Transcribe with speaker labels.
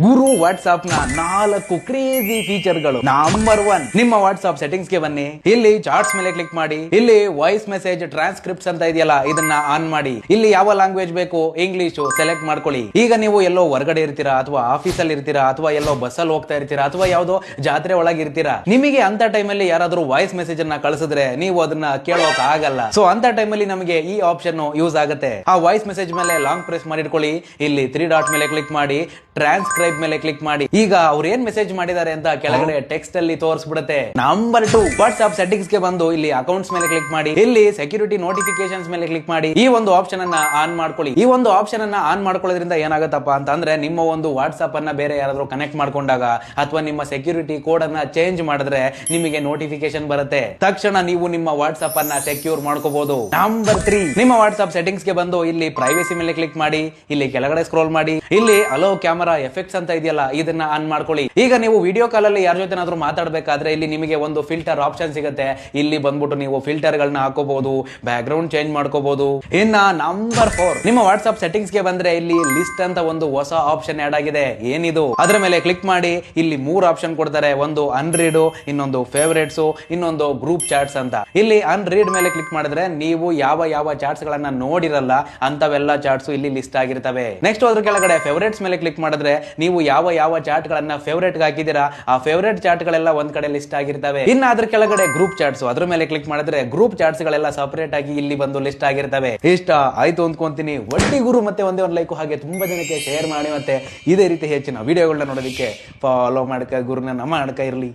Speaker 1: ಗುರು WhatsApp ನ 4 crazy ಫೀಚರ್ಗಳು. Number 1, ನಿಮ್ಮ WhatsApp settings ಗೆ ಬನ್ನಿ. ಇಲ್ಲಿ ಚಾರ್ಟ್ಸ್ ಮೇಲೆ ಕ್ಲಿಕ್ ಮಾಡಿ. ಇಲ್ಲಿ ವಾಯ್ಸ್ ಮೆಸೇಜ್ ಟ್ರಾನ್ಸ್ಕ್ರಿಪ್ಟ್ಸ್ ಅಂತ ಇದೆಯಲ್ಲ, ಇದನ್ನ ಆನ್ ಮಾಡಿ. ಇಲ್ಲಿ ಯಾವ ಲ್ಯಾಂಗ್ವೇಜ್ ಬೇಕು ಇಂಗ್ಲಿಷ್ ಸೆಲೆಕ್ಟ್ ಮಾಡ್ಕೊಳ್ಳಿ. ಈಗ ನೀವು ಎಲ್ಲೋ ಹೊರಗಡೆ ಇರ್ತೀರಾ, ಅಥವಾ ಆಫೀಸ್ ಅಲ್ಲಿ ಇರ್ತೀರಾ, ಅಥವಾ ಎಲ್ಲೋ ಬಸ್ ಅಲ್ಲಿ ಹೋಗ್ತಾ ಇರ್ತೀರಾ, ಅಥವಾ ಯಾವ್ದೋ ಜಾತ್ರೆ ಒಳಗೆ ಇರ್ತೀರಾ. ನಿಮಗೆ ಅಂತ ಟೈಮ್ ಅಲ್ಲಿ ಯಾರಾದ್ರೂ ವಾಯ್ಸ್ ಮೆಸೇಜ್ ಅನ್ನ ಕಳಿಸಿದ್ರೆ ನೀವು ಅದನ್ನ ಕೇಳೋಕ್ ಆಗಲ್ಲ. ಸೊ ಅಂತ ಟೈಮ್ ಅಲ್ಲಿ ನಮಗೆ ಈ ಆಪ್ಷನ್ ಯೂಸ್ ಆಗುತ್ತೆ. ಆ ವಾಯ್ಸ್ ಮೆಸೇಜ್ ಮೇಲೆ ಲಾಂಗ್ ಪ್ರೆಸ್ ಮಾಡಿಟ್ಕೊಳ್ಳಿ. ಇಲ್ಲಿ 3 ಡಾಟ್ ಮೇಲೆ ಕ್ಲಿಕ್ ಮಾಡಿ, ಟ್ರಾನ್ಸ್ಕ್ರೈಬ್ ಮೇಲೆ ಕ್ಲಿಕ್ ಮಾಡಿ. ಈಗ ಅವ್ರು ಏನ್ ಮೆಸೇಜ್ ಮಾಡಿದ್ದಾರೆ ಅಂತ ಕೆಳಗಡೆ ಟೆಕ್ಸ್ಟ್ ಅಲ್ಲಿ ತೋರಿಸ್ಬಿಡುತ್ತೆ. ನಂಬರ್ 2, ವಾಟ್ಸ್ಆಪ್ ಸೆಟ್ಟಿಂಗ್ಸ್ ಗೆ ಬಂದು ಇಲ್ಲಿ ಅಕೌಂಟ್ಸ್ ಮೇಲೆ ಕ್ಲಿಕ್ ಮಾಡಿ. ಇಲ್ಲಿ ಸೆಕ್ಯೂರಿಟಿ ನೋಟಿಫಿಕೇಶನ್ಸ್ ಮೇಲೆ ಕ್ಲಿಕ್ ಮಾಡಿ. ಈ ಒಂದು ಆಪ್ಷನ್ ಅನ್ನ ಆನ್ ಮಾಡ್ಕೊಳ್ಳಿ. ಈ ಒಂದು ಆಪ್ಷನ್ ಅನ್ನ ಆನ್ ಮಾಡ್ಕೊಳ್ಳೋದ್ರಿಂದ ಏನಾಗುತ್ತಪ್ಪ ಅಂತಂದ್ರೆ, ನಿಮ್ಮ ಒಂದು ವಾಟ್ಸ್ಆಪ್ ಅನ್ನ ಬೇರೆ ಯಾರಾದ್ರೂ ಕನೆಕ್ಟ್ ಮಾಡ್ಕೊಂಡಾಗ ಅಥವಾ ನಿಮ್ಮ ಸೆಕ್ಯೂರಿಟಿ ಕೋಡ್ ಅನ್ನ ಚೇಂಜ್ ಮಾಡಿದ್ರೆ ನಿಮಗೆ ನೋಟಿಫಿಕೇಶನ್ ಬರುತ್ತೆ. ತಕ್ಷಣ ನೀವು ನಿಮ್ಮ ವಾಟ್ಸ್ಆಪ್ ಅನ್ನ ಸೆಕ್ಯೂರ್ ಮಾಡ್ಕೋಬಹುದು. ನಂಬರ್ 3, ನಿಮ್ಮ ವಾಟ್ಸ್ಆಪ್ ಸೆಟ್ಟಿಂಗ್ಸ್ ಗೆ ಬಂದು ಇಲ್ಲಿ ಪ್ರೈವೇಸಿ ಮೇಲೆ ಕ್ಲಿಕ್ ಮಾಡಿ. ಇಲ್ಲಿ ಕೆಳಗಡೆ ಸ್ಕ್ರೋಲ್ ಮಾಡಿ. ಇಲ್ಲಿ ಅಲೋ ಕ್ಯಾಮರಾ ಎಫೆಕ್ಟ್ಸ್ ಅಂತ ಇದೆಯಲ್ಲ, ಇದನ್ನ ಆನ್ ಮಾಡ್ಕೊಳ್ಳಿ. ಈಗ ನೀವು ವಿಡಿಯೋ ಕಾಲ್ ಅಲ್ಲಿ ಯಾರ ಜೊತೆನಾದ್ರೂ ಮಾತಾಡಬೇಕಾದ್ರೆ ಇಲ್ಲಿ ನಿಮಗೆ ಒಂದು ಫಿಲ್ಟರ್ ಆಪ್ಷನ್ ಸಿಗುತ್ತೆ. ಇಲ್ಲಿ ಬಂದ್ಬಿಟ್ಟು ನೀವು ಫಿಲ್ಟರ್ ಗಳನ್ನ ಹಾಕೋಬಹುದು, ಬ್ಯಾಕ್ ಗ್ರೌಂಡ್ ಚೇಂಜ್ ಮಾಡ್ಕೋಬಹುದು. ಇನ್ನ ನಂಬರ್ 4, ನಿಮ್ಮ ವಾಟ್ಸ್ಆಪ್ ಸೆಟ್ಟಿಂಗ್ಸ್ ಗೆ ಬಂದ್ರೆ ಇಲ್ಲಿ ಲಿಸ್ಟ್ ಅಂತ ಒಂದು ಹೊಸ ಆಪ್ಷನ್ ಆಡ್ ಆಗಿದೆ. ಏನಿದು? ಅದರ ಮೇಲೆ ಕ್ಲಿಕ್ ಮಾಡಿ. ಇಲ್ಲಿ 3 ಆಪ್ಷನ್ ಕೊಡ್ತಾರೆ. ಒಂದು ಅನ್ರೀಡ್, ಇನ್ನೊಂದು ಫೇವರೇಟ್ಸ್, ಇನ್ನೊಂದು ಗ್ರೂಪ್ ಚಾಟ್ಸ್ ಅಂತ. ಇಲ್ಲಿ ಅನ್ರೀಡ್ ಮೇಲೆ ಕ್ಲಿಕ್ ಮಾಡಿದ್ರೆ ನೀವು ಯಾವ ಚಾಟ್ಸ್ ಗಳನ್ನ ನೋಡಿರಲ್ಲ ಅಂತವೆಲ್ಲ ಚಾಟ್ಸ್ ಇಲ್ಲಿ ಲಿಸ್ಟ್ ಆಗಿರ್ತವೆ. ನೆಕ್ಸ್ಟ್ ಅದ್ರ ಕೆಳಗಡೆ ಫೇವರೇಟ್ಸ್ ಮೇಲೆ ಕ್ಲಿಕ್ ಮಾಡಿದ್ರೆ ನೀವು ಯಾವ ಚಾಟ್ ಗಳನ್ನ ಫೇವರೇಟ್ ಹಾಕಿದಿರಾ ಆ ಫೇವರೇಟ್ ಚಾಟ್ ಗಳೆಲ್ಲ ಒಂದ್ ಕಡೆ ಲಿಸ್ಟ್ ಆಗಿರ್ತವೆ. ಇನ್ನ ಅದ್ರ ಕೆಳಗಡೆ ಗ್ರೂಪ್ ಚಾಟ್ಸ್, ಅದ್ರ ಮೇಲೆ ಕ್ಲಿಕ್ ಮಾಡಿದ್ರೆ ಗ್ರೂಪ್ ಚಾಟ್ಸ್ ಗಳೆಲ್ಲ ಸಪರೇಟ್ ಆಗಿ ಇಲ್ಲಿ ಬಂದು ಲಿಸ್ಟ್ ಆಗಿರ್ತವೆ. ಇಷ್ಟ ಆಯ್ತು ಅಂದ್ಕೊಂತೀನಿ. ಒಟ್ಟಿ ಗುರು ಮತ್ತೆ ಒಂದೇ ಒಂದು ಲೈಕ್, ಹಾಗೆ ತುಂಬಾ ಜನಕ್ಕೆ ಶೇರ್ ಮಾಡಿ. ಮತ್ತೆ ಇದೇ ರೀತಿ ಹೆಚ್ಚಿನ ವಿಡಿಯೋಗಳನ್ನ ನೋಡೋದಕ್ಕೆ ಫಾಲೋ ಮಾಡ್ಕ ಗುರುನ ನಮ್ಮ ಅಡ್ಕ ಇರ್ಲಿ.